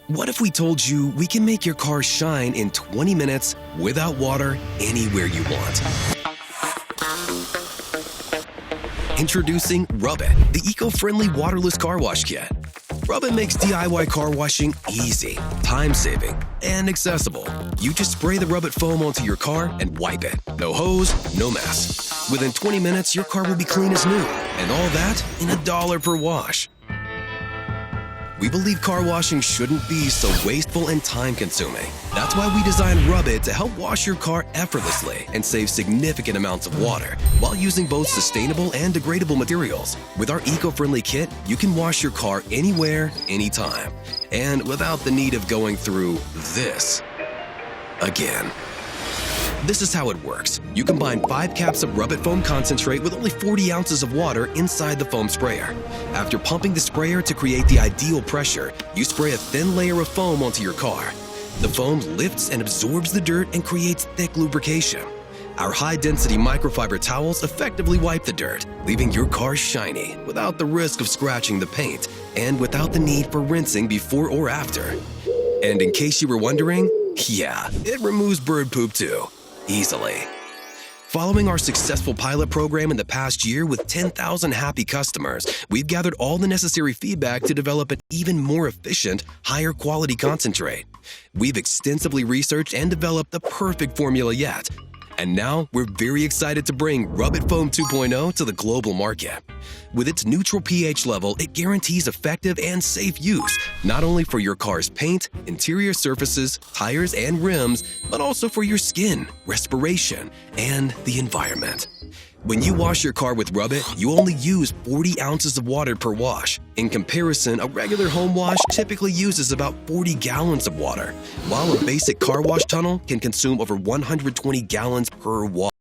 What if we told you we can make your car shine in 20 minutes without water anywhere you want? Introducing Rubbit, the eco-friendly waterless car wash kit. Rubbit makes DIY car washing easy, time-saving, and accessible. You just spray the Rubbit foam onto your car and wipe it. No hose, no mess. Within 20 minutes, your car will be clean as new, and all that in $1 per wash. We believe car washing shouldn't be so wasteful and time-consuming. That's why we designed Rubbit to help wash your car effortlessly and save significant amounts of water while using both sustainable and degradable materials. With our eco-friendly kit, you can wash your car anywhere, anytime, and without the need of going through this again. This is how it works. You combine 5 caps of Rubbit foam concentrate with only 40 ounces of water inside the foam sprayer. After pumping the sprayer to create the ideal pressure, you spray a thin layer of foam onto your car. The foam lifts and absorbs the dirt and creates thick lubrication. Our high-density microfiber towels effectively wipe the dirt, leaving your car shiny without the risk of scratching the paint and without the need for rinsing before or after. And in case you were wondering, yeah, it removes bird poop too. Easily. Following our successful pilot program in the past year with 10,000 happy customers, we've gathered all the necessary feedback to develop an even more efficient, higher quality concentrate. We've extensively researched and developed the perfect formula yet. And now we're very excited to bring Rubbit Foam 2.0 to the global market. With its neutral pH level, it guarantees effective and safe use, not only for your car's paint, interior surfaces, tires, and rims, but also for your skin, respiration, and the environment. When you wash your car with Rubbit, you only use 40 ounces of water per wash. In comparison, a regular home wash typically uses about 40 gallons of water, while a basic car wash tunnel can consume over 120 gallons per wash.